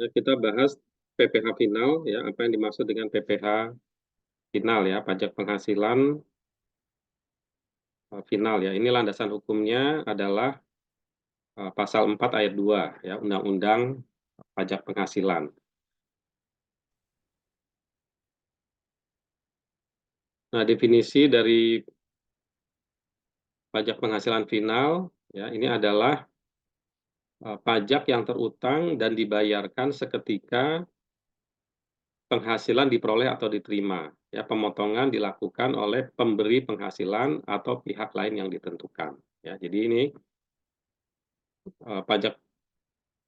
Kita bahas PPh final ya, apa yang dimaksud dengan PPh final ya, pajak penghasilan final ya. Ini landasan hukumnya adalah pasal 4 ayat 2 ya, Undang-Undang Pajak Penghasilan. Nah, definisi dari pajak penghasilan final ya, ini adalah pajak yang terutang dan dibayarkan seketika penghasilan diperoleh atau diterima. Ya, pemotongan dilakukan oleh pemberi penghasilan atau pihak lain yang ditentukan. Ya, jadi ini pajak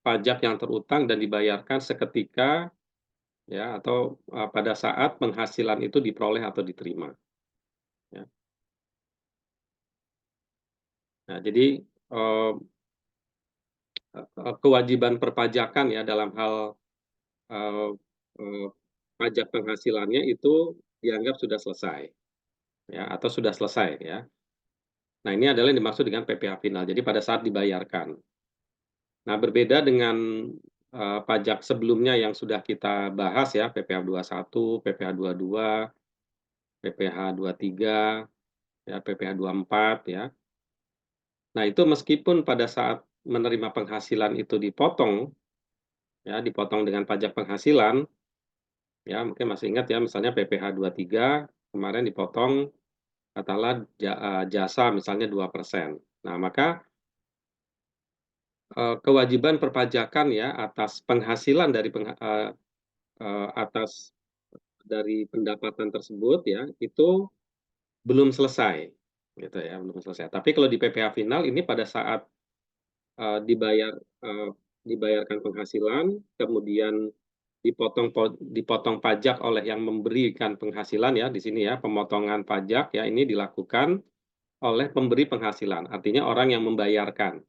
pajak yang terutang dan dibayarkan seketika ya atau pada saat penghasilan itu diperoleh atau diterima. Ya. Nah, jadi kewajiban perpajakan ya dalam hal eh, eh, pajak penghasilannya itu dianggap sudah selesai ya atau sudah selesai ya. Nah, ini adalah yang dimaksud dengan PPh final. Jadi pada saat dibayarkan. Nah, berbeda dengan pajak sebelumnya yang sudah kita bahas ya, PPh 21, PPh 22, PPh 23, ya, PPh 24 ya. Nah, itu meskipun pada saat menerima penghasilan itu dipotong, ya, dipotong dengan pajak penghasilan, ya, mungkin masih ingat ya, misalnya PPh 23 kemarin dipotong katakanlah jasa misalnya 2%. Nah, maka kewajiban perpajakan ya atas penghasilan dari atas dari pendapatan tersebut ya, itu belum selesai, gitu ya, belum selesai. Tapi kalau di PPh final ini pada saat dibayar dibayarkan penghasilan, kemudian dipotong pajak oleh yang memberikan penghasilan ya, di sini ya, pemotongan pajak ya, ini dilakukan oleh pemberi penghasilan, artinya orang yang membayarkan,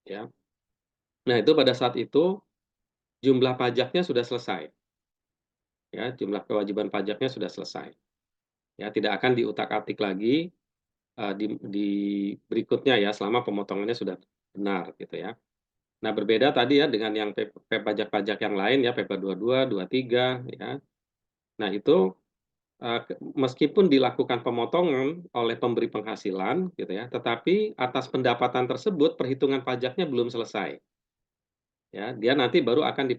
ya. Nah, itu pada saat itu jumlah pajaknya sudah selesai, ya, jumlah kewajiban pajaknya sudah selesai. Ya, tidak akan diutak-atik lagi di berikutnya ya, selama pemotongannya sudah benar gitu ya. Nah, berbeda tadi ya dengan yang pajak-pajak yang lain ya, PP 22, 23 ya. Nah, itu meskipun dilakukan pemotongan oleh pemberi penghasilan gitu ya, tetapi atas pendapatan tersebut perhitungan pajaknya belum selesai. Ya, dia nanti baru akan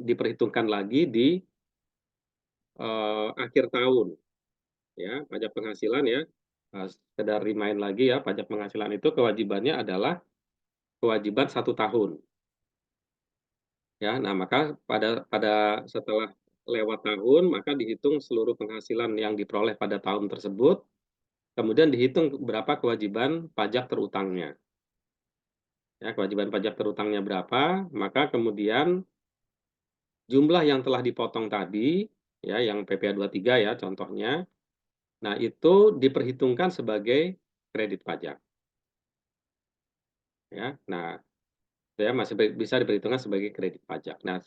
diperhitungkan lagi di akhir tahun ya, pajak penghasilan ya. Sekedar remind lagi ya, pajak penghasilan itu kewajibannya adalah kewajiban 1 tahun. Ya, nah maka pada setelah lewat tahun, maka dihitung seluruh penghasilan yang diperoleh pada tahun tersebut, kemudian dihitung berapa kewajiban pajak terutangnya. Ya, kewajiban pajak terutangnya berapa, maka kemudian jumlah yang telah dipotong tadi, ya yang PPh 23 ya contohnya, nah itu diperhitungkan sebagai kredit pajak. Ya, nah ya masih bisa diperhitungkan sebagai kredit pajak. Nah,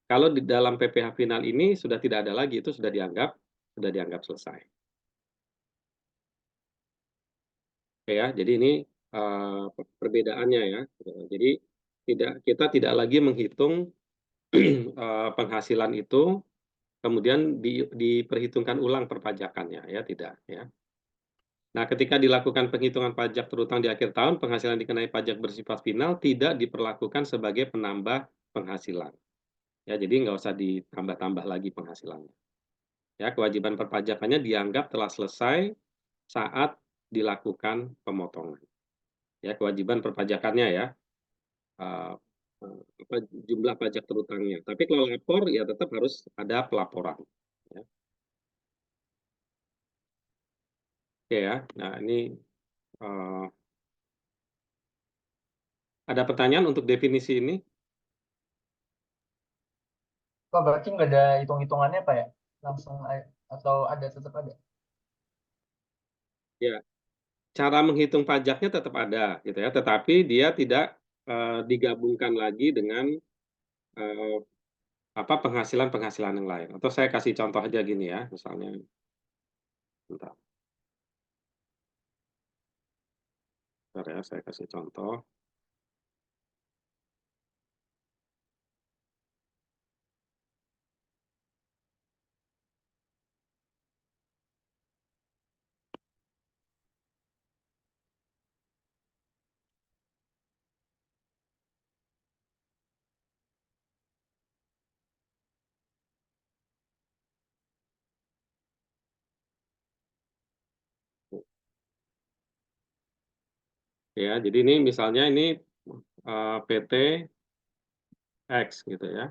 kalau di dalam PPh final ini sudah tidak ada lagi, itu sudah dianggap selesai. Oke ya, jadi ini perbedaannya ya. Jadi kita tidak lagi menghitung penghasilan itu kemudian diperhitungkan ulang perpajakannya ya, tidak ya. Nah, ketika dilakukan penghitungan pajak terutang di akhir tahun, penghasilan dikenai pajak bersifat final tidak diperlakukan sebagai penambah penghasilan. Ya, jadi nggak usah ditambah-tambah lagi penghasilannya. Ya, kewajiban perpajakannya dianggap telah selesai saat dilakukan pemotongan. Ya, kewajiban perpajakannya ya, eee, apa, jumlah pajak terutangnya. Tapi kalau lapor ya tetap harus ada pelaporan, ya. Oke ya. Nah ini, eee, ada pertanyaan untuk definisi ini? Kok berarti nggak ada hitung-hitungannya Pak ya? Langsung atau ada tetap ada? Ya, cara menghitung pajaknya tetap ada gitu ya, tetapi dia tidak, digabungkan lagi dengan, eee, penghasilan-penghasilan yang lain. Atau saya kasih contoh aja gini ya, misalnya bentar, bentar ya saya kasih contoh. Ya, jadi ini misalnya ini PT X gitu ya.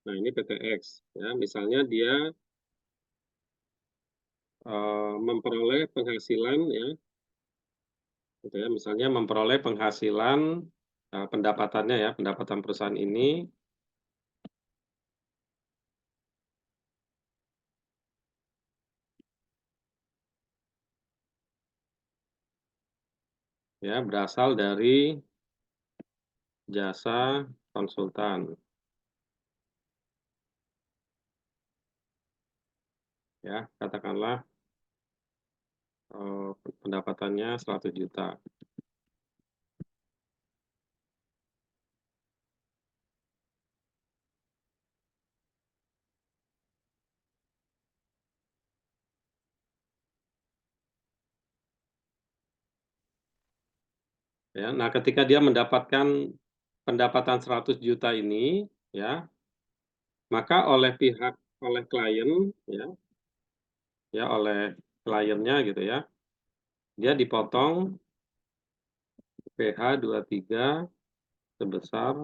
Nah, ini PT X ya, misalnya dia memperoleh penghasilan ya, gitu ya, misalnya memperoleh penghasilan pendapatannya ya, pendapatan perusahaan ini ya berasal dari jasa konsultan ya, katakanlah pendapatannya 100 juta. Ya, nah ketika dia mendapatkan pendapatan 100 juta ini ya, maka oleh klien ya oleh kliennya gitu ya, dia dipotong PH 23 sebesar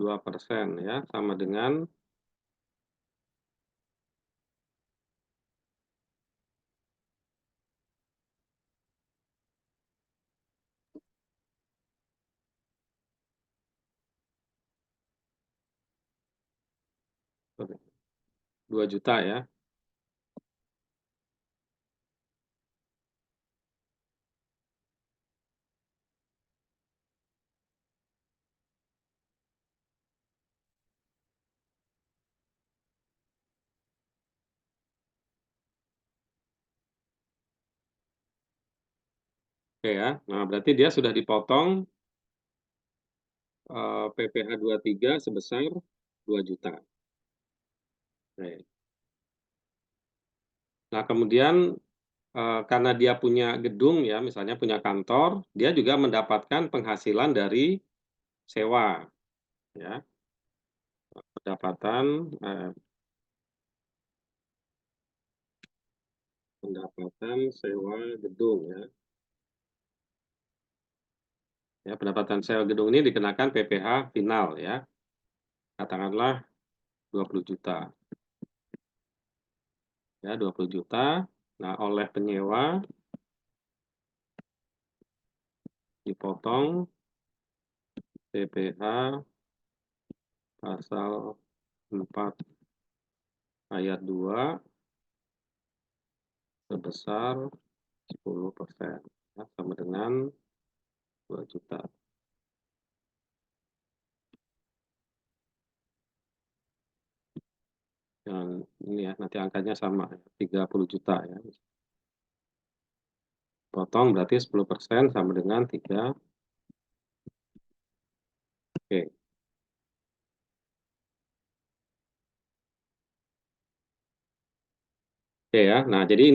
2% ya, sama dengan 2 juta ya. Oke ya. Nah, berarti dia sudah dipotong PPh 23 sebesar 2 juta. Oke. Nah, kemudian karena dia punya gedung ya, misalnya punya kantor, dia juga mendapatkan penghasilan dari sewa ya, pendapatan pendapatan sewa gedung ya. Ya, pendapatan sewa gedung ini dikenakan PPh final ya. Katakanlah 20 juta. Ya, 20 juta. Nah, oleh penyewa dipotong PPh pasal 4 ayat 2 sebesar 10%, ya, sama dengan 2 juta. Dan ini ya, nanti angkanya sama, 30 juta ya. Potong berarti 10% sama dengan 3. Oke. Oke ya. Nah, jadi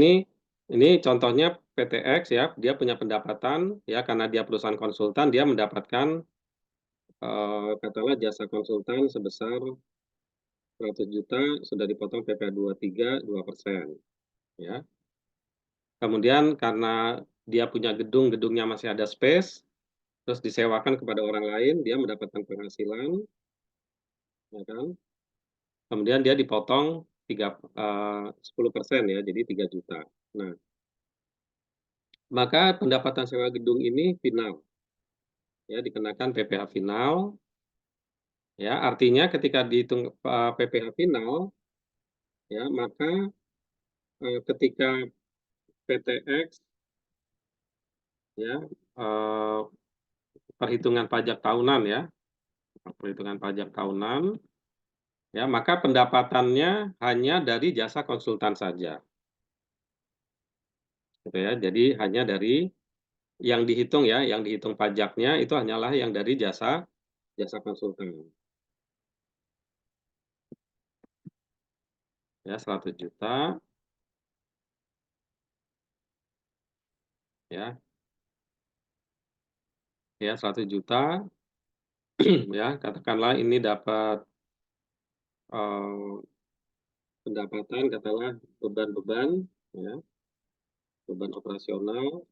ini contohnya PTX ya, dia punya pendapatan ya, karena dia perusahaan konsultan, dia mendapatkan katakanlah jasa konsultan sebesar 100 juta, sudah dipotong PPh 23 2%. Ya. Kemudian karena dia punya gedung, gedungnya masih ada space, terus disewakan kepada orang lain, dia mendapatkan penghasilan, ya kan? Kemudian dia dipotong 10% ya, jadi 3 juta. Nah, maka pendapatan sewa gedung ini final, ya dikenakan PPh final, ya artinya ketika dihitung PPh final, ya maka ketika PTX ya eh, perhitungan pajak tahunan ya, perhitungan pajak tahunan, ya maka pendapatannya hanya dari jasa konsultan saja, gitu ya. Jadi hanya dari yang dihitung ya, yang dihitung pajaknya itu hanyalah yang dari jasa jasa konsultan. Ya, 100 juta ya. Ya, 100 juta ya, katakanlah ini dapat pendapatan katakanlah beban-beban ya, beban operasional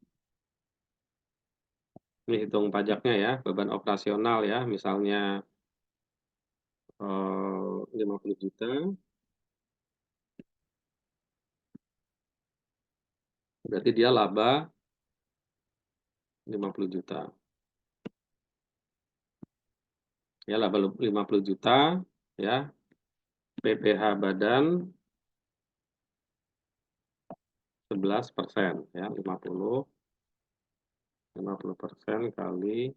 Ini hitung pajaknya ya, beban operasional ya, misalnya 50 juta, berarti dia laba 50 juta. Ya, laba 50 juta, ya, PPh badan 11%, ya, 50% kali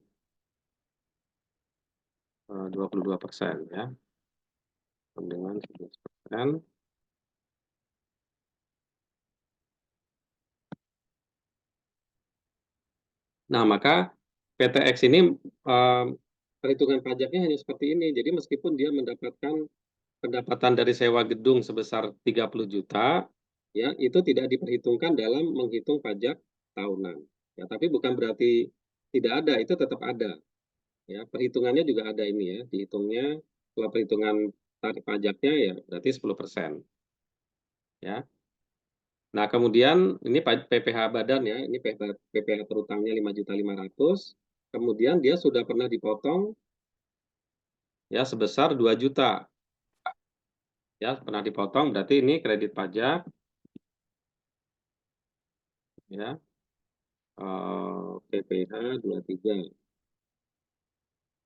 22%, ya, dengan 11%. Nah, maka PTX ini perhitungan pajaknya hanya seperti ini. Jadi meskipun dia mendapatkan pendapatan dari sewa gedung sebesar 30 juta, ya, itu tidak diperhitungkan dalam menghitung pajak tahunan. Ya, tapi bukan berarti tidak ada, itu tetap ada. Ya, perhitungannya juga ada ini ya, dihitungnya kalau perhitungan tarif pajaknya ya berarti 10%. Ya. Nah, kemudian ini PPh badan ya, ini PPh terutangnya 5.500.000, kemudian dia sudah pernah dipotong ya sebesar 2 juta. Ya, pernah dipotong berarti ini kredit pajak ya. PPh 23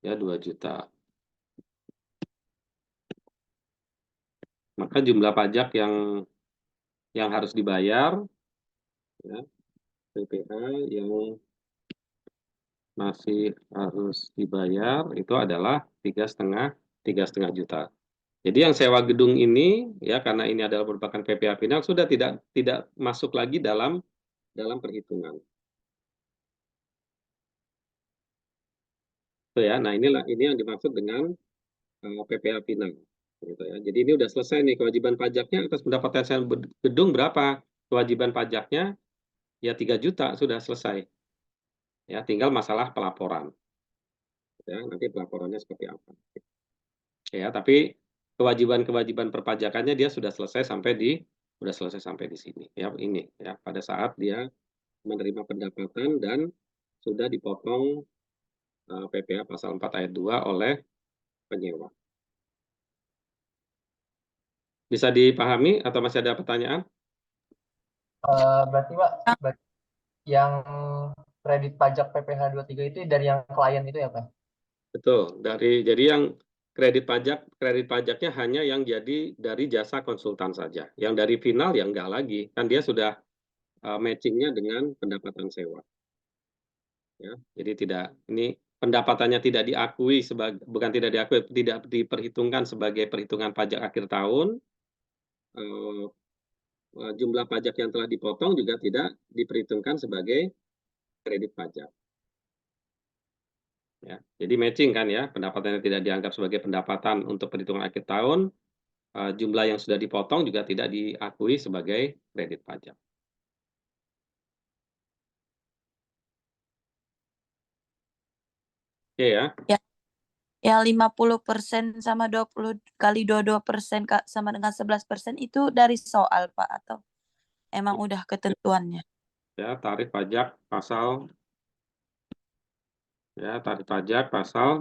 ya 2 juta. Maka jumlah pajak yang harus dibayar ya, PPh yang masih harus dibayar itu adalah 3,5 juta. Jadi yang sewa gedung ini ya karena ini adalah merupakan PPh final sudah tidak masuk lagi dalam perhitungan. Itu ya. Nah, ini yang dimaksud dengan PPh final gitu ya. Jadi ini udah selesai nih kewajiban pajaknya atas pendapatan sewa gedung berapa? Kewajiban pajaknya ya 3 juta sudah selesai. Ya, tinggal masalah pelaporan. Ya, nanti pelaporannya seperti apa. Ya, tapi kewajiban-kewajiban perpajakannya dia sudah selesai sampai di sini. Ya, ini ya pada saat dia menerima pendapatan dan sudah dipotong PPh pasal 4 ayat 2 oleh penyewa. Bisa dipahami atau masih ada pertanyaan? Berarti Pak, yang kredit pajak PPh 23 itu dari yang klien itu ya Pak? Betul. Jadi yang kredit pajaknya hanya yang jadi dari jasa konsultan saja. Yang dari final ya enggak lagi. Kan dia sudah matchingnya dengan pendapatan sewa. Ya, jadi ini pendapatannya tidak diakui bukan tidak diperhitungkan sebagai perhitungan pajak akhir tahun. Jumlah pajak yang telah dipotong juga tidak diperhitungkan sebagai kredit pajak. Ya, jadi matching kan ya, pendapatannya tidak dianggap sebagai pendapatan untuk perhitungan akhir tahun, jumlah yang sudah dipotong juga tidak diakui sebagai kredit pajak. Oke ya. Ya, yang 50% sama 20 kali 22% sama dengan 11% itu dari soal Pak atau emang udah ketentuannya? Ya, tarif pajak pasal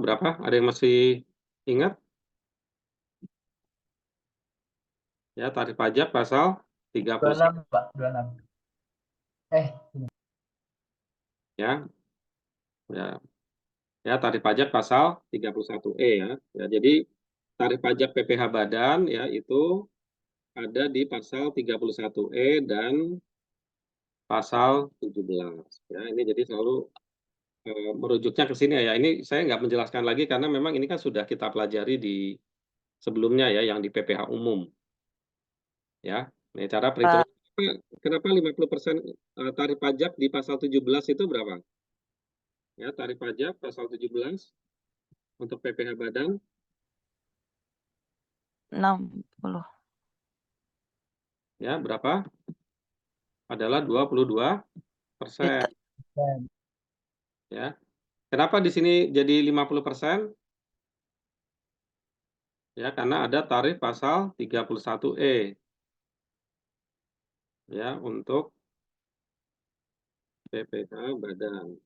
berapa? Ada yang masih ingat? Ya, tarif pajak pasal 26 31. Pak, 26. Ya, ya. Ya, tarif pajak pasal 31E ya. Ya, jadi tarif pajak PPh badan ya itu ada di pasal 31E dan pasal 17. Ya, ini jadi selalu merujuknya ke sini ya. Ini saya nggak menjelaskan lagi karena memang ini kan sudah kita pelajari di sebelumnya ya yang di PPh umum. Ya. Nah, cara perhitungan kenapa 50% tarif pajak di pasal 17 itu berapa? Ya, tarif pajak pasal 17 untuk PPh badan 60. ya berapa? Adalah 22%. Ya. Kenapa di sini jadi 50%? Ya, karena ada tarif pasal 31E. Ya, untuk PPh badan.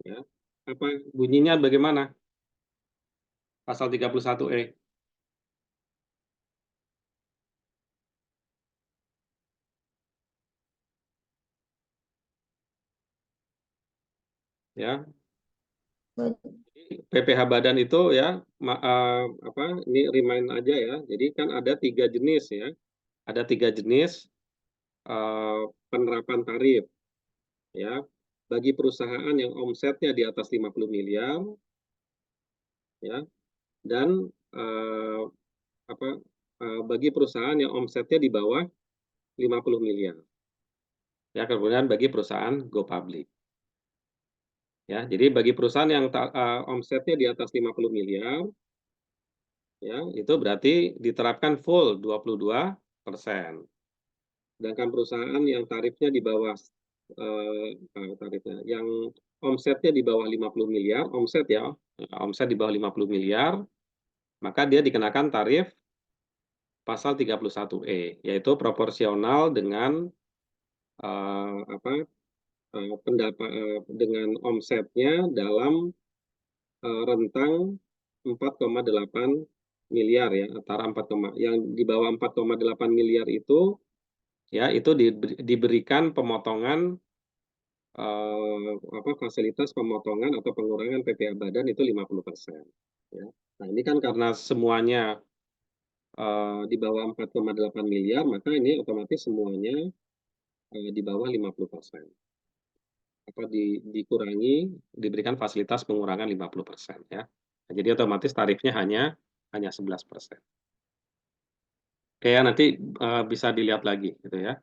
Ya. apa bunyinya bagaimana? Pasal 31E. Ya, PPh badan itu ya apa ini remind aja ya. Jadi kan ada 3 jenis ya. Ada 3 jenis penerapan tarif ya. Bagi perusahaan yang omsetnya di atas 50 miliar ya, dan apa bagi perusahaan yang omsetnya di bawah 50 miliar. Ya, kemudian bagi perusahaan go public. Ya, jadi bagi perusahaan yang omsetnya di atas 50 miliar ya, itu berarti diterapkan full 22%. Sedangkan perusahaan yang tarifnya di bawah tarifnya yang omsetnya di bawah 50 miliar, omset ya, omset di bawah 50 miliar, maka dia dikenakan tarif pasal 31E, yaitu proporsional dengan dengan omsetnya dalam rentang 4,8 miliar ya, antara 4, yang di bawah 4,8 miliar itu ya itu diberikan pemotongan fasilitas pemotongan atau pengurangan PPh badan itu 50%. Ya. Nah, ini kan karena semuanya di bawah 4,8 miliar, maka ini otomatis semuanya di bawah 50%. Dikurangi, diberikan fasilitas pengurangan 50% ya. Nah, jadi otomatis tarifnya hanya 11%. Oke ya, nanti bisa dilihat lagi gitu ya.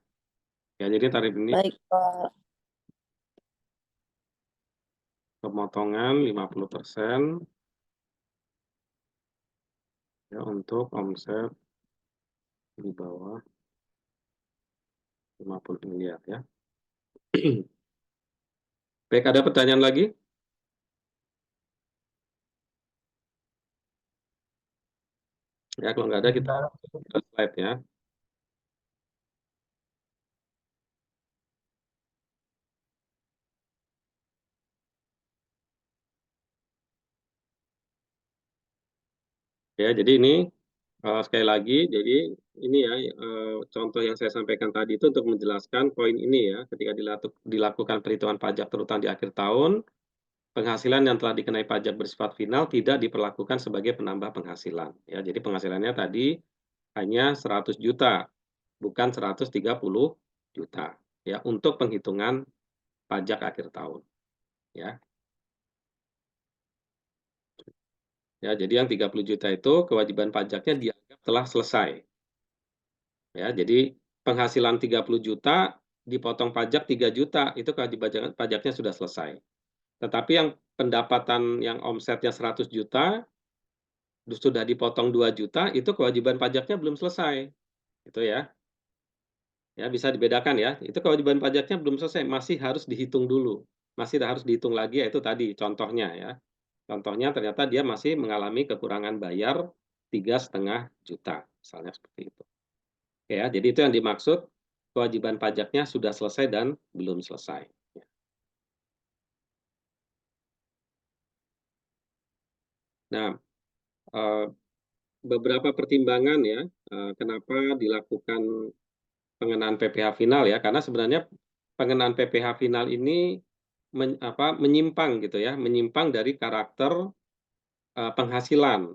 Ya, jadi tarif ini Baik, Pak. pemotongan 50% ya untuk omset di bawah 50 miliar ya. Baik, ada pertanyaan lagi? Ya, kalau nggak ada kita ke slide ya. Ya, jadi ini sekali lagi, jadi ini ya contoh yang saya sampaikan tadi itu untuk menjelaskan poin ini ya, ketika dilakukan perhitungan pajak terutama di akhir tahun, penghasilan yang telah dikenai pajak bersifat final tidak diperlakukan sebagai penambah penghasilan. Ya, jadi penghasilannya tadi hanya 100 juta, bukan 130 juta ya untuk penghitungan pajak akhir tahun. Ya. Ya, jadi yang 30 juta itu kewajiban pajaknya dianggap telah selesai. Ya, jadi penghasilan 30 juta dipotong pajak 3 juta, itu kewajiban pajaknya sudah selesai. Tetapi yang pendapatan yang omsetnya 100 juta sudah dipotong 2 juta, itu kewajiban pajaknya belum selesai. Itu ya. Ya, bisa dibedakan ya. Itu kewajiban pajaknya belum selesai, masih harus dihitung dulu. Masih harus dihitung lagi, yaitu tadi contohnya ya. Contohnya ternyata dia masih mengalami kekurangan bayar 3,5 juta, misalnya seperti itu. Oke ya, jadi itu yang dimaksud kewajiban pajaknya sudah selesai dan belum selesai. Nah, beberapa pertimbangan ya, kenapa dilakukan pengenaan PPh final ya, karena sebenarnya pengenaan PPh final ini menyimpang gitu ya, menyimpang dari karakter penghasilan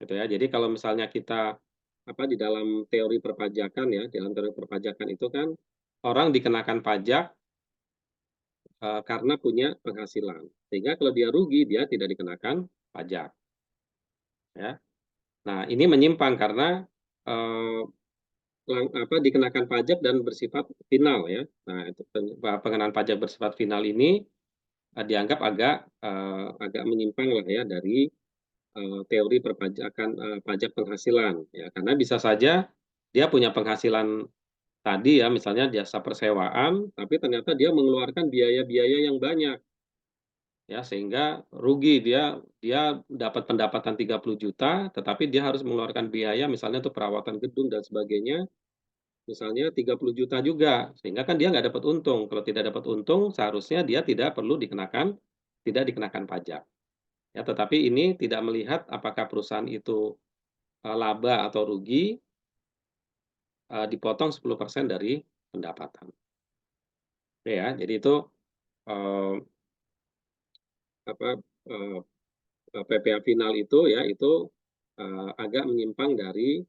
gitu ya. Jadi kalau misalnya kita di dalam teori perpajakan ya, dalam teori perpajakan itu kan orang dikenakan pajak karena punya penghasilan. Sehingga kalau dia rugi dia tidak dikenakan pajak. Ya. Nah, ini menyimpang karena dikenakan pajak dan bersifat final ya. Nah, itu pengenaan pajak bersifat final ini dianggap agak menyimpang lah ya dari teori perpajakan pajak penghasilan ya, karena bisa saja dia punya penghasilan tadi ya, misalnya jasa persewaan, tapi ternyata dia mengeluarkan biaya-biaya yang banyak ya, sehingga rugi dia dia dapat pendapatan 30 juta tetapi dia harus mengeluarkan biaya misalnya untuk perawatan gedung dan sebagainya misalnya 30 juta juga, sehingga kan dia nggak dapat untung. Kalau tidak dapat untung seharusnya dia tidak perlu dikenakan tidak dikenakan pajak. Ya, tetapi ini tidak melihat apakah perusahaan itu laba atau rugi, dipotong 10% dari pendapatan. Oke ya, jadi itu eh, apa PPh final itu ya itu agak menyimpang dari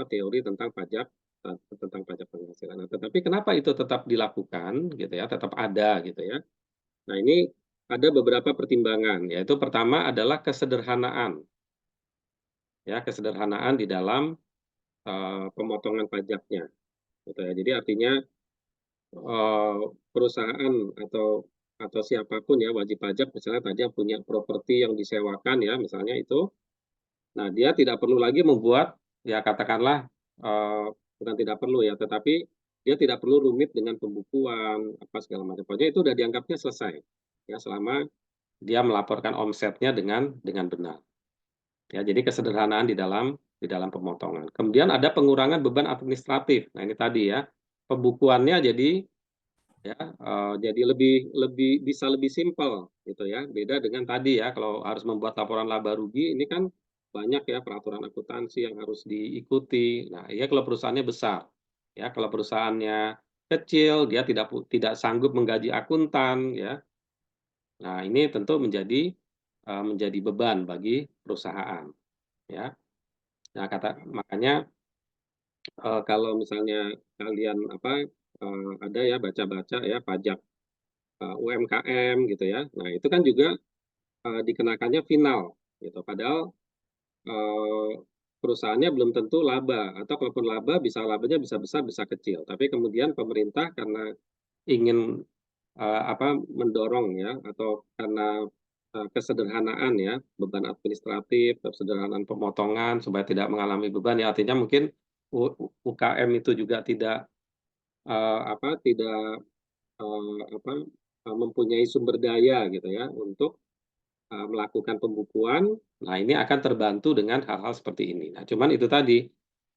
teori tentang pajak penghasilan. Nah, tetapi kenapa itu tetap dilakukan gitu ya, tetap ada gitu ya. Nah, ini ada beberapa pertimbangan, yaitu pertama adalah kesederhanaan. Ya, kesederhanaan di dalam pemotongan pajaknya gitu ya. Jadi artinya perusahaan atau siapapun ya wajib pajak misalnya tadi yang punya properti yang disewakan ya misalnya itu, nah dia tidak perlu lagi membuat ya katakanlah bukan tidak perlu ya, tetapi dia tidak perlu rumit dengan pembukuan apa segala macam. Pokoknya itu udah dianggapnya selesai ya selama dia melaporkan omsetnya dengan benar. Ya, jadi kesederhanaan di dalam pemotongan. Kemudian ada pengurangan beban administratif. Nah, ini tadi ya. Pembukuannya jadi ya jadi lebih bisa lebih simpel gitu ya. Beda dengan tadi ya kalau harus membuat laporan laba rugi ini kan banyak ya peraturan akuntansi yang harus diikuti. Nah, ya kalau perusahaannya besar. Ya, kalau perusahaannya kecil, dia tidak sanggup menggaji akuntan ya. Nah, ini tentu menjadi beban bagi perusahaan ya. Nah, makanya kalau misalnya kalian ada ya baca-baca ya pajak UMKM gitu ya. Nah, itu kan juga dikenakannya final gitu. Padahal eh, perusahaannya belum tentu laba atau kalaupun labanya bisa besar bisa kecil. Tapi kemudian pemerintah karena ingin mendorong ya atau karena kesederhanaan ya beban administratif, kesederhanaan pemotongan supaya tidak mengalami beban ya artinya mungkin UKM itu juga tidak tidak mempunyai sumber daya gitu ya untuk melakukan pembukuan. Nah, ini akan terbantu dengan hal-hal seperti ini. Nah, cuman itu tadi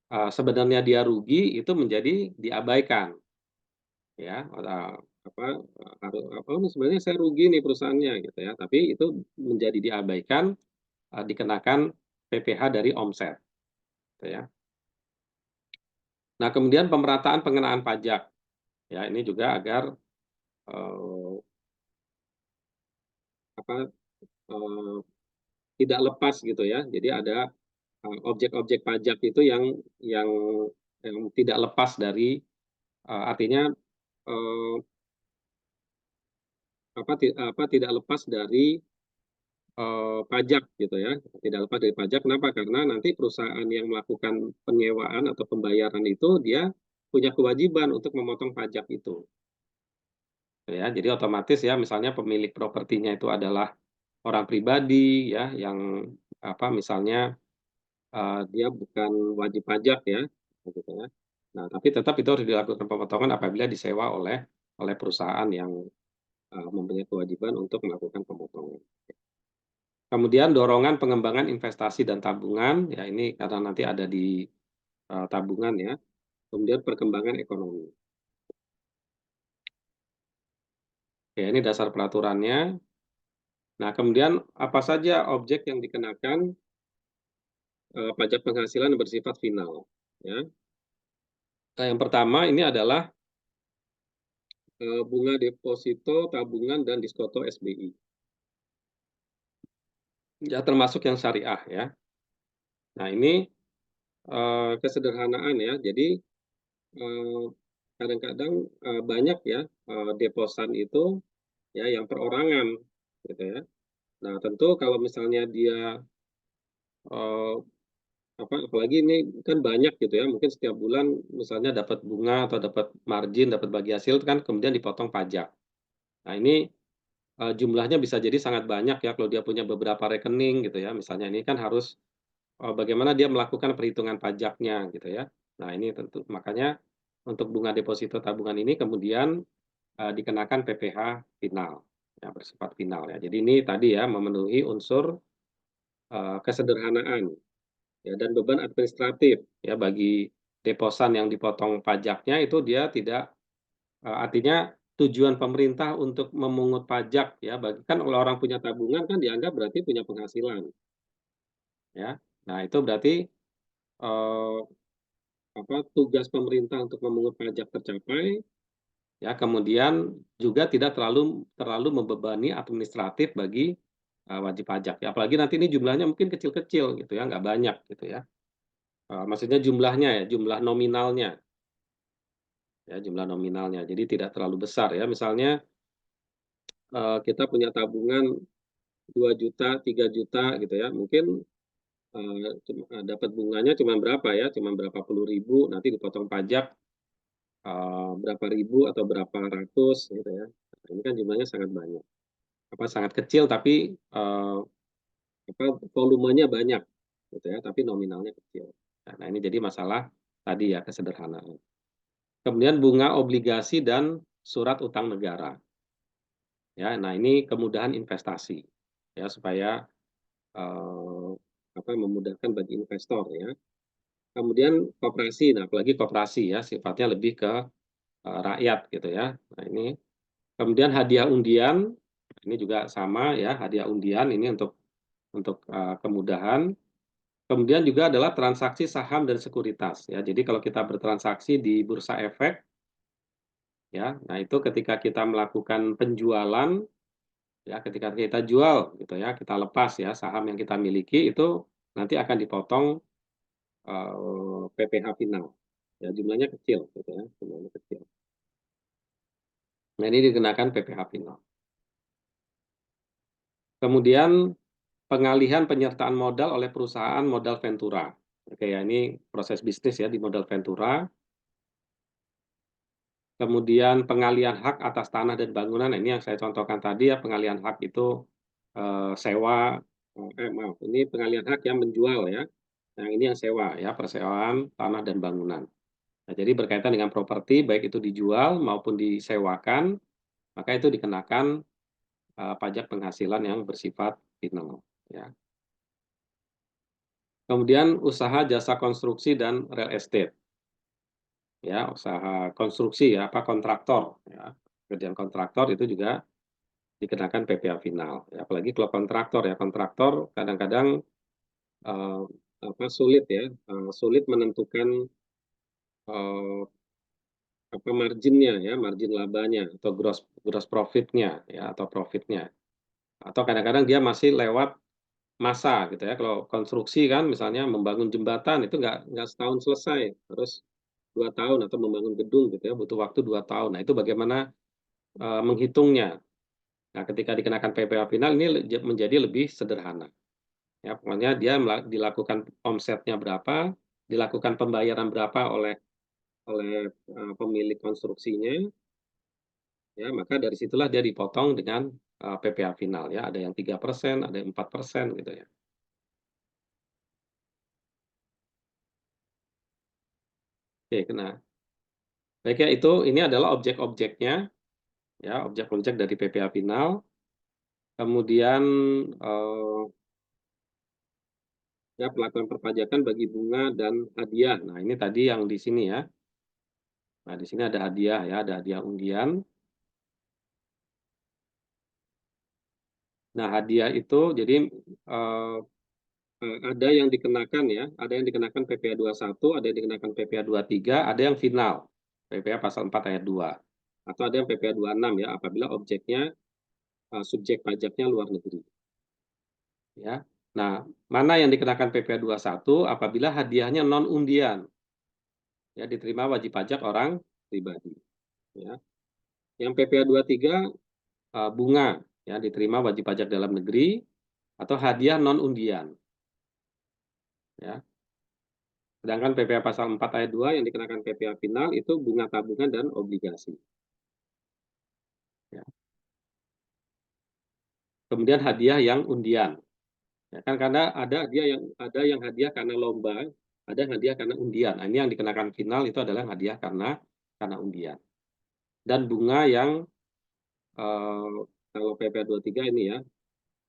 sebenarnya dia rugi itu menjadi diabaikan ya sebenarnya saya rugi nih perusahaannya gitu ya tapi itu menjadi diabaikan dikenakan PPh dari omset gitu ya. Nah, kemudian pemerataan pengenaan pajak ya ini juga agar eh, apa eh, tidak lepas gitu ya. Jadi ada objek-objek pajak itu yang yang tidak lepas dari artinya eh, tidak lepas dari pajak gitu ya. Tidak lepas dari pajak. Kenapa? Karena nanti perusahaan yang melakukan penyewaan atau pembayaran itu dia punya kewajiban untuk memotong pajak itu. Ya, jadi otomatis ya misalnya pemilik propertinya itu adalah orang pribadi ya yang misalnya dia bukan wajib pajak ya, gitu ya. Nah, tapi tetap itu harus dilakukan pemotongan apabila disewa oleh perusahaan yang mempunyai kewajiban untuk melakukan pemotongan. Kemudian dorongan pengembangan investasi dan tabungan, ya ini karena nanti ada di tabungan ya. Kemudian perkembangan ekonomi. Ya, ini dasar peraturannya. Nah, kemudian apa saja objek yang dikenakan pajak penghasilan yang bersifat final, ya. Nah, yang pertama ini adalah bunga deposito, tabungan, dan diskoto SBI. Ya, termasuk yang syariah ya. Nah, ini kesederhanaan ya. Jadi kadang-kadang banyak ya deposan itu ya yang perorangan gitu ya. Nah, tentu kalau misalnya dia eh, apalagi ini kan banyak gitu ya. Mungkin setiap bulan misalnya dapat bunga atau dapat margin, dapat bagi hasil kan kemudian dipotong pajak. Nah, ini jumlahnya bisa jadi sangat banyak ya kalau dia punya beberapa rekening gitu ya. Misalnya ini kan harus bagaimana dia melakukan perhitungan pajaknya gitu ya. Nah, ini tentu makanya untuk bunga deposito tabungan ini kemudian dikenakan PPh final ya bersifat final ya. Jadi ini tadi ya memenuhi unsur kesederhanaan ya dan beban administratif ya bagi deposan yang dipotong pajaknya itu dia tidak artinya tujuan pemerintah untuk memungut pajak ya, kan kalau orang punya tabungan kan dianggap berarti punya penghasilan ya. Nah, itu berarti eh, tugas pemerintah untuk memungut pajak tercapai ya, kemudian juga tidak terlalu terlalu membebani administratif bagi wajib pajak ya. Apalagi nanti ini jumlahnya mungkin kecil-kecil gitu ya, nggak banyak gitu ya. Maksudnya jumlahnya ya, jumlah nominalnya ya, jumlah nominalnya. Jadi tidak terlalu besar ya. Misalnya kita punya tabungan 2 juta, 3 juta gitu ya. Mungkin dapat bunganya cuma berapa ya? Cuma berapa puluh ribu, nanti dipotong pajak berapa ribu atau berapa ratus gitu ya. Nah, ini kan jumlahnya sangat banyak. Sangat kecil tapi volumenya banyak gitu ya, tapi nominalnya kecil. Nah, ini jadi masalah tadi ya, kesederhanaan. Kemudian bunga obligasi dan surat utang negara. Ya, nah ini kemudahan investasi ya, supaya memudahkan bagi investor ya. Kemudian koperasi, nah apalagi koperasi ya, sifatnya lebih ke rakyat gitu ya. Nah ini kemudian hadiah undian, ini juga sama ya, hadiah undian ini untuk kemudahan. Kemudian juga adalah transaksi saham dan sekuritas ya. Jadi kalau kita bertransaksi di bursa efek ya, nah itu ketika kita melakukan penjualan ya, ketika kita jual gitu ya, kita lepas ya saham yang kita miliki itu nanti akan dipotong PPh final. Ya, jumlahnya kecil gitu ya, jumlahnya kecil. Nah, ini dikenakan PPh final. Kemudian pengalihan penyertaan modal oleh perusahaan modal ventura. Oke ya, ini proses bisnis ya di modal ventura. Kemudian pengalihan hak atas tanah dan bangunan. Nah, ini yang saya contohkan tadi ya, pengalihan hak itu sewa, maaf, ini pengalihan hak yang menjual ya. Yang ini yang sewa ya, persewaan tanah dan bangunan. Nah, jadi berkaitan dengan properti, baik itu dijual maupun disewakan, maka itu dikenakan pajak penghasilan yang bersifat final. Ya. Kemudian usaha jasa konstruksi dan real estate. Ya, usaha konstruksi ya, kontraktor. Ya. Kerjaan kontraktor itu juga dikenakan PPh final. Ya, apalagi kalau kontraktor ya, kontraktor kadang-kadang uh, sulit ya, sulit menentukan uh, marginnya ya, margin labanya atau gross profitnya ya, atau profitnya. Atau kadang-kadang dia masih lewat masa gitu ya. Kalau konstruksi kan misalnya membangun jembatan itu nggak setahun selesai, harus 2 tahun, atau membangun gedung gitu ya, butuh waktu 2 tahun. Nah, itu bagaimana menghitungnya. Nah, ketika dikenakan PPh final ini menjadi lebih sederhana. Ya, pokoknya dia dilakukan omsetnya berapa, dilakukan pembayaran berapa oleh pemilik konstruksinya, ya maka dari situlah dia dipotong dengan PPh final ya. Ada yang 3%, ada yang 4% gitu ya. Oke, kena. Baik ya, ini adalah objek-objeknya ya, objek-objek dari PPh final. Kemudian ya, pelakuan perpajakan bagi bunga dan hadiah. Nah, ini tadi yang di sini ya. Nah, di sini ada hadiah ya, ada hadiah undian. Nah, hadiah itu jadi ada yang dikenakan ya, ada yang dikenakan PPh 21, ada yang dikenakan PPh 23, ada yang final. PPh pasal 4 ayat 2. Atau ada yang PPh 26 ya, apabila objeknya subjek pajaknya luar negeri. Ya. Nah, mana yang dikenakan PPh 21 apabila hadiahnya non undian. Ya, diterima wajib pajak orang pribadi. Ya. Yang PPh 23 bunga ya, diterima wajib pajak dalam negeri atau hadiah non undian. Ya. Sedangkan PPh pasal 4 ayat 2 yang dikenakan PPh final itu bunga tabungan dan obligasi. Ya. Kemudian hadiah yang undian. Ya kan, karena ada yang hadiah karena lomba, ada yang hadiah karena undian. Nah, ini yang dikenakan final itu adalah hadiah karena undian. Dan bunga yang kalau PPh 23 ini ya,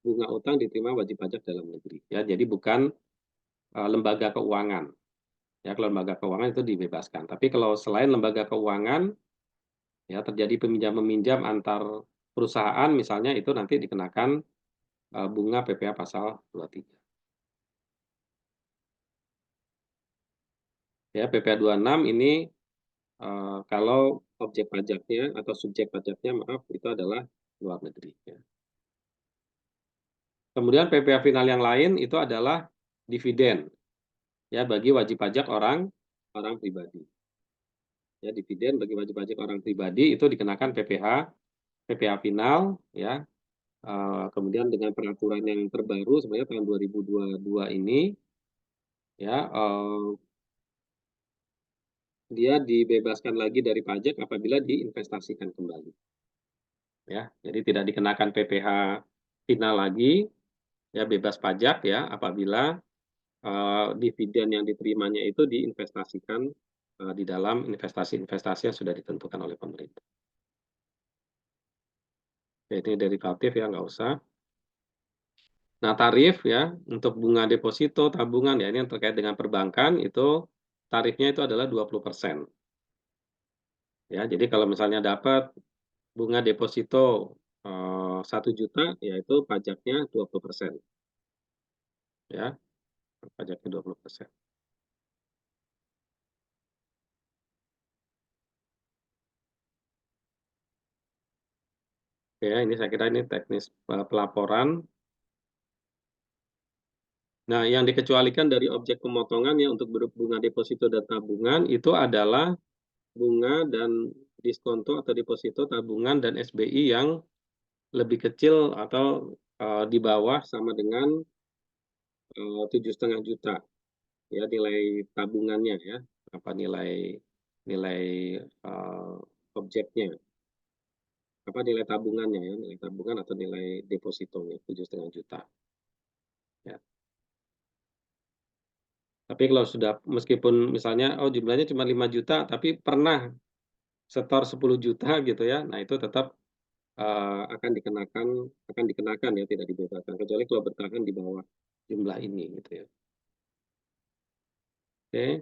bunga utang diterima wajib pajak dalam negeri. Ya, jadi bukan lembaga keuangan. Ya, kalau lembaga keuangan itu dibebaskan. Tapi kalau selain lembaga keuangan, Ya, terjadi peminjam-meminjam antar perusahaan misalnya itu nanti dikenakan bunga PPh pasal 23. Ya, PPh 26 ini kalau objek pajaknya atau subjek pajaknya maaf itu adalah luar negeri ya. Kemudian PPh final yang lain itu adalah dividen ya bagi wajib pajak orang pribadi. Ya, dividen bagi wajib pajak orang pribadi itu dikenakan PPh final ya. Kemudian dengan peraturan yang terbaru sebenarnya tahun 2022 ini ya dia dibebaskan lagi dari pajak apabila diinvestasikan kembali. Ya, jadi tidak dikenakan PPh final lagi ya bebas pajak ya apabila dividen yang diterimanya itu diinvestasikan di dalam investasi-investasi yang sudah ditentukan oleh pemerintah. Ya, ini derivatif ya nggak usah. Nah, tarif ya untuk bunga deposito tabungan ya ini yang terkait dengan perbankan itu tarifnya itu adalah 20%. Ya, jadi kalau misalnya dapat bunga deposito 1 juta yaitu pajaknya 20%. Ya, pajaknya 20%. Oke, ini saya kira ini teknis pelaporan. Nah, yang dikecualikan dari objek pemotongan ya untuk bunga deposito dan tabungan itu adalah bunga dan diskonto atau deposito tabungan dan SBI yang lebih kecil atau di bawah sama dengan 7,5 juta ya nilai tabungannya ya apa nilai nilai objeknya apa nilai tabungannya ya nilai tabungan atau nilai depositonya 7,5 juta ya. Tapi kalau sudah meskipun misalnya oh jumlahnya cuma 5 juta tapi pernah setor 10 juta gitu ya. Nah, itu tetap akan dikenakan ya tidak dibebaskan kecuali kalau bertahan di bawah jumlah ini gitu ya. Oke.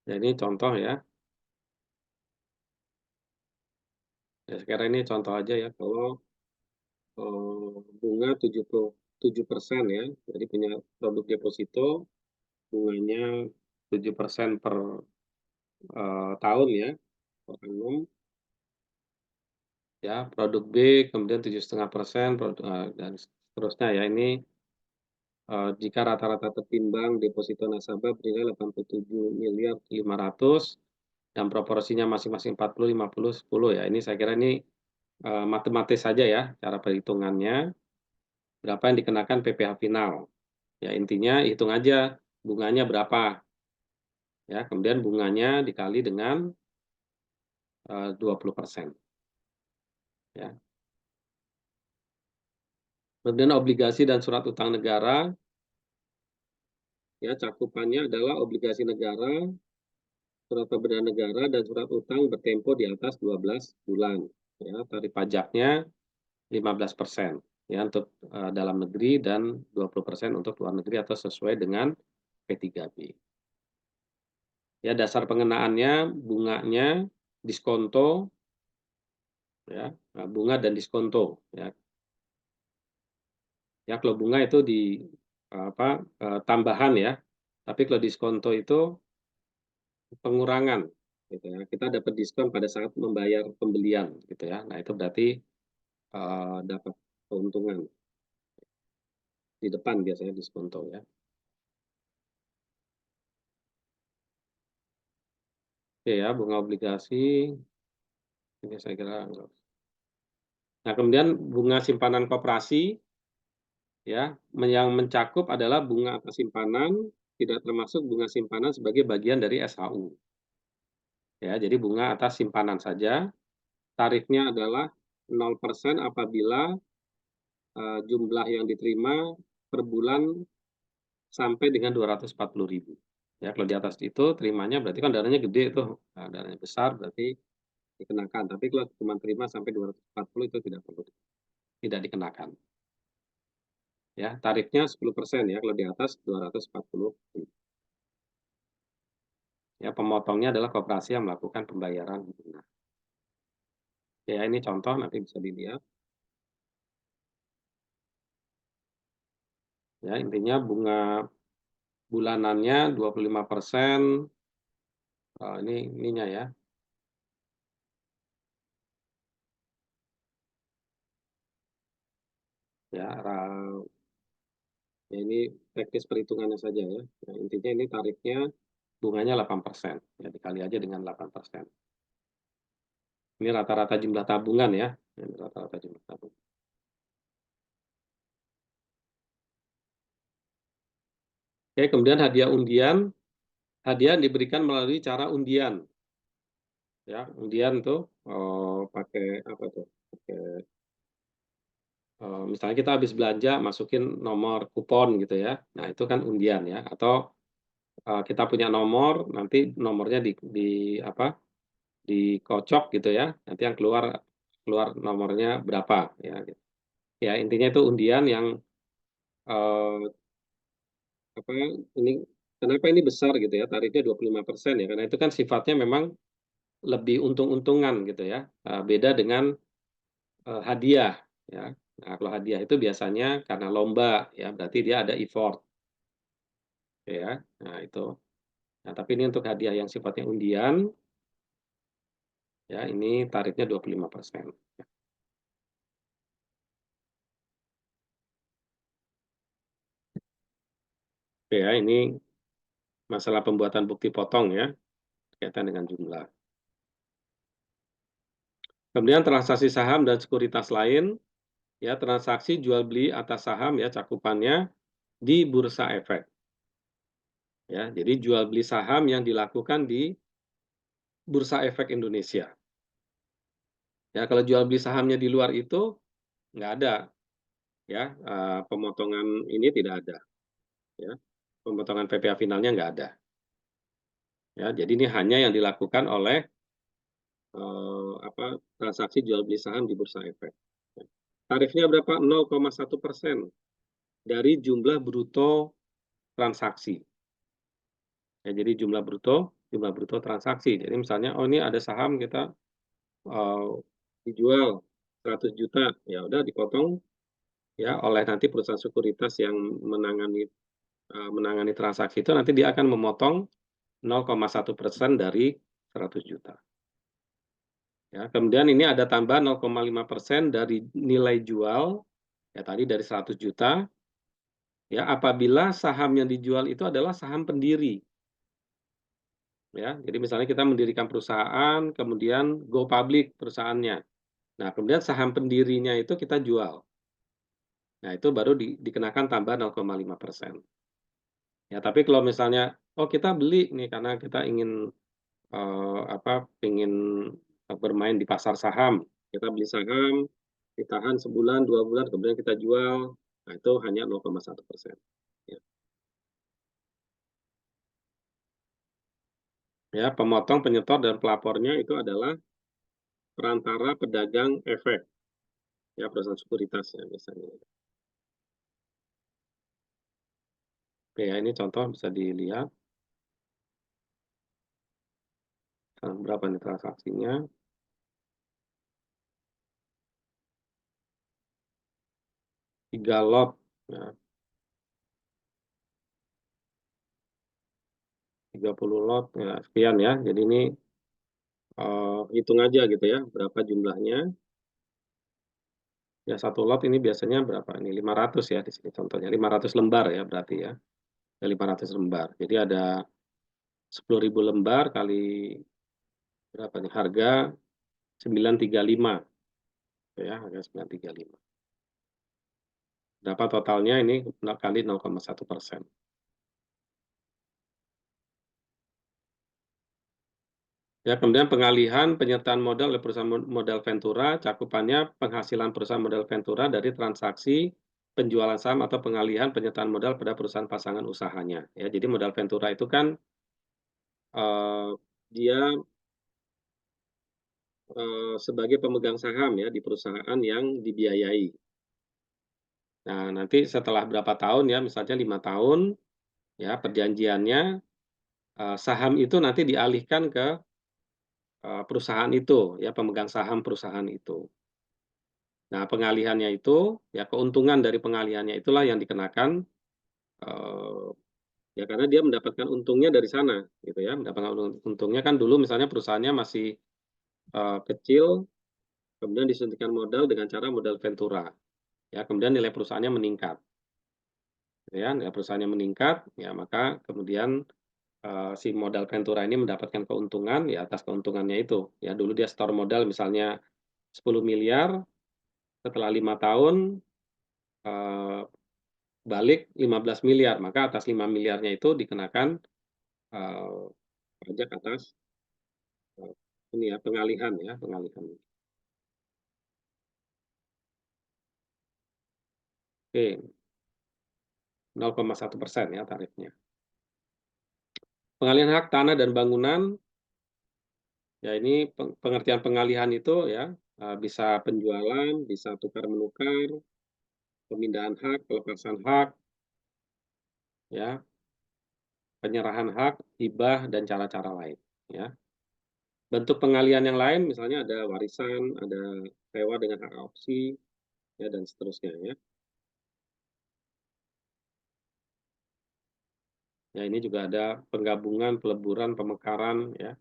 Ya, ini contoh ya. Ya, sekarang ini contoh aja ya kalau bunga 77% ya. Jadi punya produk deposito bunganya 7% per tahun ya, per annum. Ya, produk B kemudian 7,5% dan seterusnya ya. Ini jika rata-rata tertimbang deposito nasabah bernilai 87.500.000 dan proporsinya masing-masing 40, 50, 10 ya. Ini saya kira ini matematis saja ya cara perhitungannya. Berapa yang dikenakan PPh final. Ya, intinya hitung aja bunganya berapa. Ya, kemudian bunganya dikali dengan 20%. Ya. Kemudian obligasi dan surat utang negara. Ya, cakupannya adalah obligasi negara, surat pemberian negara, dan surat utang bertempo di atas 12 bulan. Ya, tarif pajaknya 15% ya untuk dalam negeri dan 20% untuk luar negeri atau sesuai dengan P3B. Ya, dasar pengenaannya bunganya diskonto ya, bunga dan diskonto ya. Ya, kalau bunga itu di tambahan ya. Tapi kalau diskonto itu pengurangan gitu ya. Kita dapat diskon pada saat membayar pembelian gitu ya. Nah, itu berarti dapat keuntungan. Di depan biasanya diskonto ya. Oke ya, bunga obligasi ini saya kira enggak. Nah, kemudian bunga simpanan koperasi ya, yang mencakup adalah bunga atas simpanan, tidak termasuk bunga simpanan sebagai bagian dari SHU. Ya, jadi bunga atas simpanan saja. Tarifnya adalah 0% apabila jumlah yang diterima per bulan sampai dengan 240.000. Ya, kalau di atas itu terimanya berarti kan dananya gede tuh. Nah, dananya besar berarti dikenakan. Tapi kalau cuma terima sampai 240 itu tidak dikenakan. Ya, tarifnya 10% ya kalau di atas 240. Ya, pemotongnya adalah koperasi yang melakukan pembayaran bunga. Ya, ini contoh nanti bisa dilihat. Ya, intinya bunga bulanannya 25%. Ini ininya ya. Ya, ya, ini teknis perhitungannya saja ya. Nah, intinya ini tarifnya bunganya 8%. Ya, dikali aja dengan 8%. Ini rata-rata jumlah tabungan ya. Ini rata-rata jumlah tabungan. Oke, kemudian hadiah undian. Hadiah diberikan melalui cara undian. Ya, undian tuh pakai apa tuh? Pakai misalnya kita habis belanja masukin nomor kupon gitu ya. Nah, itu kan undian ya. Atau kita punya nomor, nanti nomornya di apa? Dikocok gitu ya. Nanti yang keluar keluar nomornya berapa ya. Ya, intinya itu undian yang eh, apa ini kenapa ini besar gitu ya, tarifnya 25% ya. Karena itu kan sifatnya memang lebih untung-untungan gitu ya. Beda dengan hadiah ya. Nah, kalau hadiah itu biasanya karena lomba ya, berarti dia ada effort ya. Nah, itu. Nah, tapi ini untuk hadiah yang sifatnya undian ya, ini tarifnya 25%. Oke ya, ini masalah pembuatan bukti potong ya, berkaitan dengan jumlah. Kemudian transaksi saham dan sekuritas lain, ya transaksi jual beli atas saham ya cakupannya di bursa efek. Ya, jadi jual beli saham yang dilakukan di Bursa Efek Indonesia. Ya, kalau jual beli sahamnya di luar itu nggak ada ya, pemotongan ini tidak ada ya. Pemotongan PPh finalnya nggak ada. Ya, jadi ini hanya yang dilakukan oleh transaksi jual beli saham di Bursa Efek. Tarifnya berapa? 0,1% dari jumlah bruto transaksi. Ya, jadi jumlah bruto transaksi. Jadi misalnya, oh ini ada saham kita dijual 100 juta, ya udah dipotong ya oleh nanti perusahaan sekuritas yang menangani transaksi itu, nanti dia akan memotong 0,1% dari 100 juta. Ya, kemudian ini ada tambahan 0,5% dari nilai jual ya tadi dari 100 juta ya apabila saham yang dijual itu adalah saham pendiri. Ya, jadi misalnya kita mendirikan perusahaan, kemudian go public perusahaannya. Nah, kemudian saham pendirinya itu kita jual. Nah, itu baru dikenakan tambah 0,5%. Ya, tapi kalau misalnya, oh kita beli nih karena kita ingin ingin bermain di pasar saham, kita beli saham, ditahan sebulan, 2 bulan, kemudian kita jual, nah itu hanya 0,1%. Ya. Ya, pemotong, penyetor, dan pelapornya itu adalah perantara pedagang efek, ya perusahaan sekuritas ya biasanya. Oke, ya, ini contoh bisa dilihat. Berapa nih transaksinya? 3 lot. Ya, 30 lot, ya, sekian ya. Jadi ini hitung aja gitu ya, berapa jumlahnya. Ya, 1 lot ini biasanya berapa? Ini 500 ya di sini contohnya. 500 lembar ya berarti ya. Ya 500 lembar. Jadi ada 10.000 lembar kali berapa nih? Harga 935. Ya, harga 935. Berapa totalnya ini kali 0,1%. Ya, kemudian pengalihan penyertaan modal oleh perusahaan modal Ventura, cakupannya penghasilan perusahaan modal Ventura dari transaksi penjualan saham atau pengalihan penyertaan modal pada perusahaan pasangan usahanya. Ya, jadi modal Ventura itu kan dia sebagai pemegang saham ya di perusahaan yang dibiayai. Nah, nanti setelah berapa tahun ya, misalnya 5 tahun, ya perjanjiannya saham itu nanti dialihkan ke perusahaan itu, ya pemegang saham perusahaan itu. Nah, pengalihannya itu, ya keuntungan dari pengalihannya itulah yang dikenakan, eee, ya karena dia mendapatkan untungnya dari sana, gitu ya, mendapatkan untungnya kan dulu misalnya perusahaannya masih, kecil, kemudian disuntikan modal dengan cara modal ventura, ya kemudian nilai perusahaannya meningkat, gitu ya, nilai perusahaannya meningkat, ya maka kemudian, si modal ventura ini mendapatkan keuntungan, ya atas keuntungannya itu, ya dulu dia store modal misalnya 10 miliar, setelah 5 tahun, eee, balik 15 miliar, maka atas 5 miliarnya itu dikenakan, eee, pajak atas, eee, ini ya, pengalihan ya, pengalihan. Oke, 0,1% ya tarifnya. Pengalihan hak tanah dan bangunan, ya ini pengertian pengalihan itu ya, bisa penjualan, bisa tukar-menukar, pemindahan hak, pelepasan hak, ya, penyerahan hak, hibah, dan cara-cara lain, ya. Bentuk pengalihan yang lain misalnya ada warisan, ada sewa dengan hak opsi, ya dan seterusnya ya. Ya ini juga ada penggabungan, peleburan, pemekaran ya.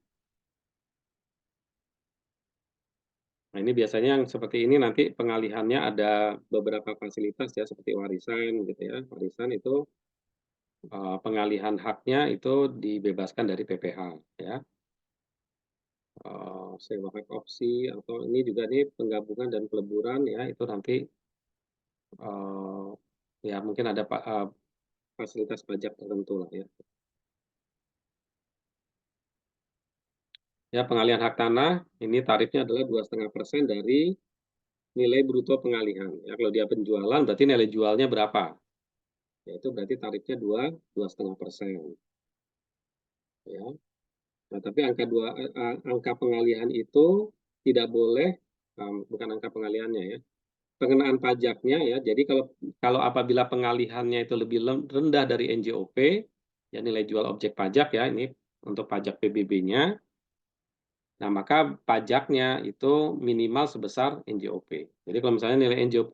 Nah ini biasanya yang seperti ini nanti pengalihannya ada beberapa fasilitas ya seperti warisan gitu ya. Warisan itu, pengalihan haknya itu dibebaskan dari PPh ya, sewa hak opsi atau ini juga nih penggabungan dan peleburan ya itu nanti, eee, ya mungkin ada fasilitas pajak tertentu lah ya. Ya pengalihan hak tanah ini tarifnya adalah 2,5% dari nilai bruto pengalihan, ya kalau dia penjualan berarti nilai jualnya berapa, ya itu berarti tarifnya 2,5%, ya. Nah tapi angka pengalihan itu tidak boleh, bukan angka pengalihannya ya, pengenaan pajaknya ya, jadi kalau kalau apabila pengalihannya itu lebih rendah dari NJOP, ya nilai jual objek pajak ya, ini untuk pajak PBB-nya, nah maka pajaknya itu minimal sebesar NJOP. Jadi kalau misalnya nilai NJOP,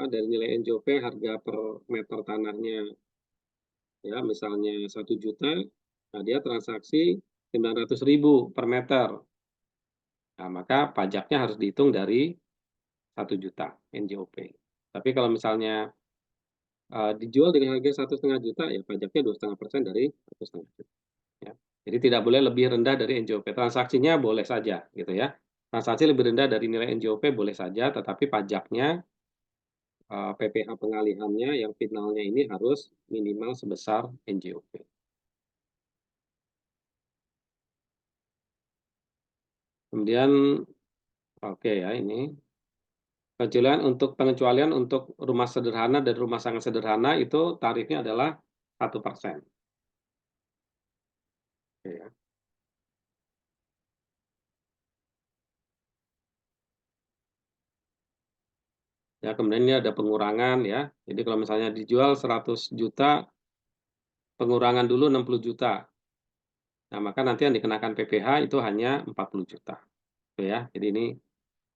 dari nilai NJOP harga per meter tanahnya ya misalnya 1 juta, nah dia transaksi 900.000 per meter. Nah maka pajaknya harus dihitung dari 1 juta NJOP. Tapi kalau misalnya, dijual dengan harga 1,5 juta, ya pajaknya 2,5% dari 1,5 juta, ya. Jadi tidak boleh lebih rendah dari NJOP. Transaksinya boleh saja gitu ya. Transaksi lebih rendah dari nilai NJOP boleh saja, tetapi pajaknya, PPh pengalihannya yang finalnya ini harus minimal sebesar NJOP. Kemudian oke ya ini, pengecualian untuk rumah sederhana dan rumah sangat sederhana itu tarifnya adalah 1%. Oke ya. Ya kemudian ini ada pengurangan ya. Jadi kalau misalnya dijual 100 juta, pengurangan dulu 60 juta. Nah maka nanti yang dikenakan PPh itu hanya 40 juta. Gitu ya. Jadi ini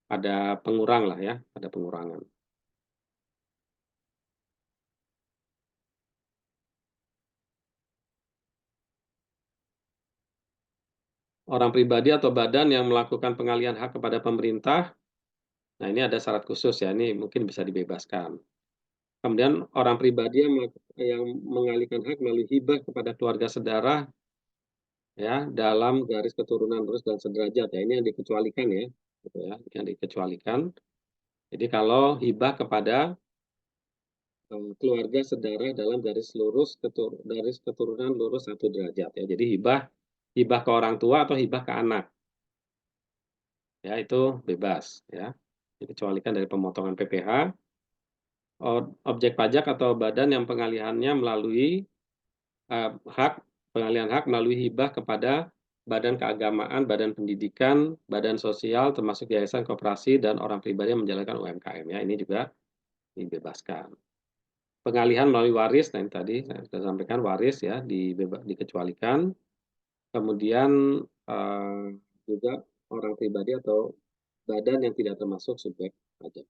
ada pengurang lah ya, ada pengurangan. Orang pribadi atau badan yang melakukan pengalihan hak kepada pemerintah, nah ini ada syarat khusus ya, ini mungkin bisa dibebaskan. Kemudian orang pribadi yang mengalihkan hak melalui hibah kepada keluarga saudara ya dalam garis keturunan lurus dan sederajat ya, ini yang dikecualikan ya, gitu ya, yang dikecualikan. Jadi kalau hibah kepada, keluarga saudara dalam garis keturunan lurus 1 derajat ya. Jadi hibah hibah ke orang tua atau hibah ke anak, ya itu bebas ya, dikecualikan dari pemotongan PPh. Objek pajak atau badan yang pengalihannya melalui, hak pengalihan hak melalui hibah kepada badan keagamaan, badan pendidikan, badan sosial termasuk yayasan, koperasi, dan orang pribadi yang menjalankan UMKM ya, ini juga dibebaskan. pengalihan melalui waris, nah ini tadi saya sudah sampaikan waris ya dikecualikan. Kemudian juga orang pribadi atau badan yang tidak termasuk subjek pajak.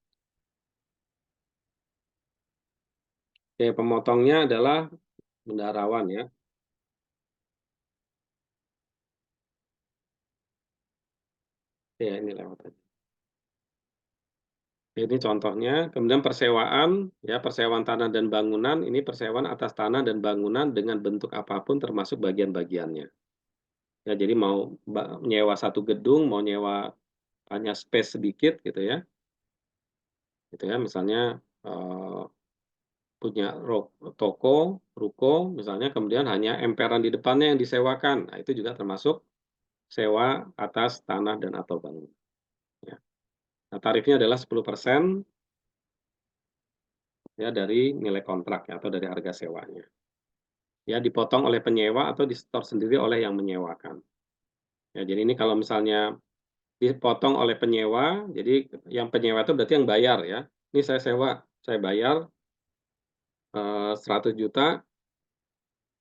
Oke, pemotongnya adalah bendaharawan ya. Ya, ini lewat aja. Ini contohnya, kemudian persewaan, ya persewaan tanah dan bangunan, ini persewaan atas tanah dan bangunan dengan bentuk apapun termasuk bagian-bagiannya. Ya, jadi mau nyewa satu gedung, mau nyewa hanya space sedikit gitu ya. Gitu ya, misalnya punya toko, ruko, misalnya kemudian hanya emperan di depannya yang disewakan. Nah, itu juga termasuk sewa atas tanah dan atau bangunan. Ya. Nah, tarifnya adalah 10% ya dari nilai kontrak ya, atau dari harga sewanya. Ya, dipotong oleh penyewa atau disetor sendiri oleh yang menyewakan. Ya, jadi ini kalau misalnya dipotong oleh penyewa, jadi yang penyewa itu berarti yang bayar ya. Ini saya sewa, saya bayar 100 juta,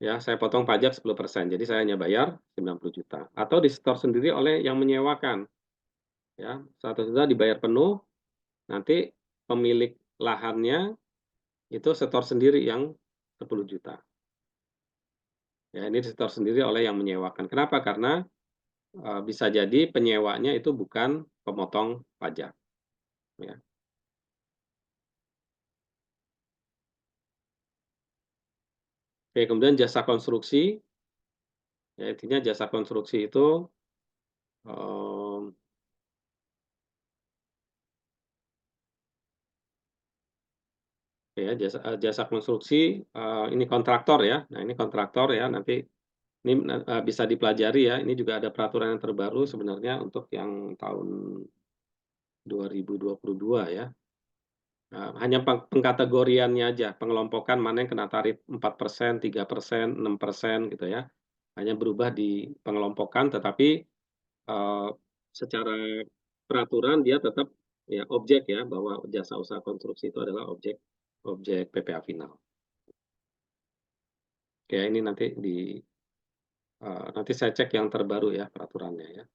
ya saya potong pajak 10%. Jadi saya hanya bayar 90 juta. Atau disetor sendiri oleh yang menyewakan. Ya, 100 juta dibayar penuh, nanti pemilik lahannya itu setor sendiri yang 10 juta. Ya, ini disetor sendiri oleh yang menyewakan. Kenapa? Karena bisa jadi penyewanya itu bukan pemotong pajak. Ya. Oke, kemudian jasa konstruksi, ya intinya jasa konstruksi itu ya jasa konstruksi ini kontraktor ya. Nah ini kontraktor ya, nanti ini bisa dipelajari ya. Ini juga ada peraturan yang terbaru sebenarnya untuk yang tahun 2022 ya. Hanya pengkategoriannya aja, pengelompokan mana yang kena tarif 4%, 3%, 6% gitu ya. Hanya berubah di pengelompokan, tetapi secara peraturan dia tetap ya objek ya, bahwa jasa usaha konstruksi itu adalah objek PPh final. Oke, ini nanti saya cek yang terbaru ya peraturannya ya.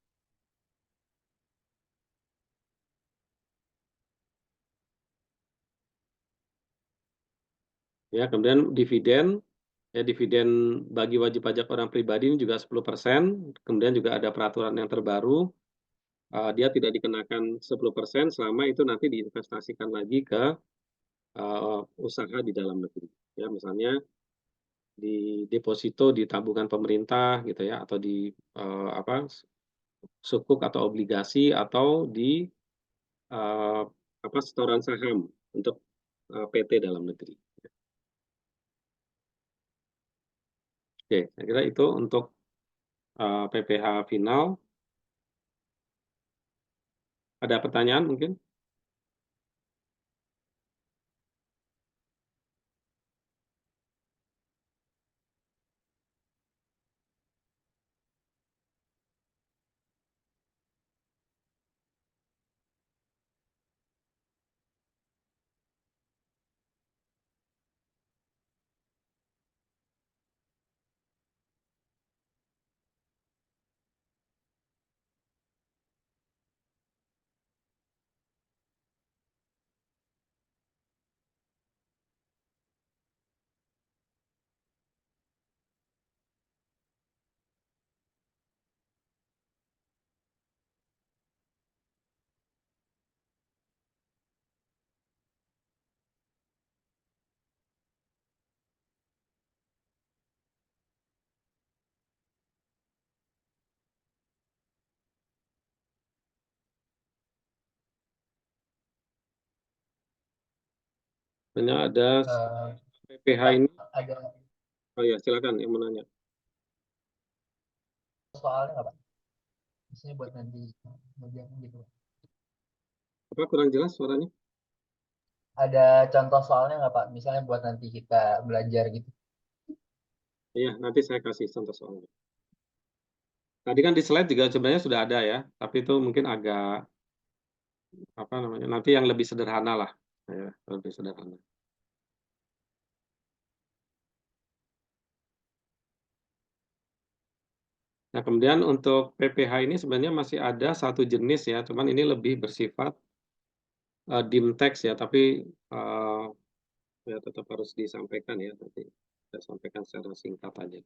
Ya, kemudian dividen, ya dividen bagi wajib pajak orang pribadi ini juga 10%. Kemudian juga ada peraturan yang terbaru, dia tidak dikenakan 10% selama itu nanti diinvestasikan lagi ke usaha di dalam negeri. Ya, misalnya di deposito di tabungan pemerintah gitu ya, atau di sukuk atau obligasi, atau di setoran saham untuk PT dalam negeri. Oke, saya kira itu untuk PPh final. Ada pertanyaan mungkin? Sebenarnya ada PPh Pak, ini. ada Oh ya, silakan yang menanya. soalnya nggak Pak? Misalnya buat nanti ngerjain gitu. Apa kurang jelas suaranya? Ada contoh soalnya nggak Pak? Misalnya buat nanti kita belajar gitu. Iya, nanti saya kasih contoh soalnya. Tadi kan di slide juga sebenarnya sudah ada ya, tapi itu mungkin agak nanti yang lebih sederhana lah, ya, lebih sederhana. Nah, kemudian untuk PPh ini sebenarnya masih ada satu jenis ya, cuman ini lebih bersifat, dim text ya, tapi, ya tetap harus disampaikan ya, nanti saya sampaikan secara singkat aja.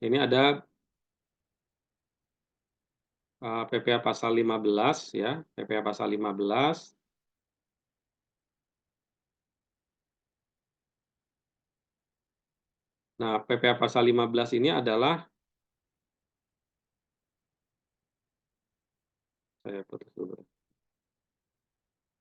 Ini ada, PPh pasal 15 ya, PPh pasal 15. Nah, PPh pasal 15 ini adalah saya putus dulu.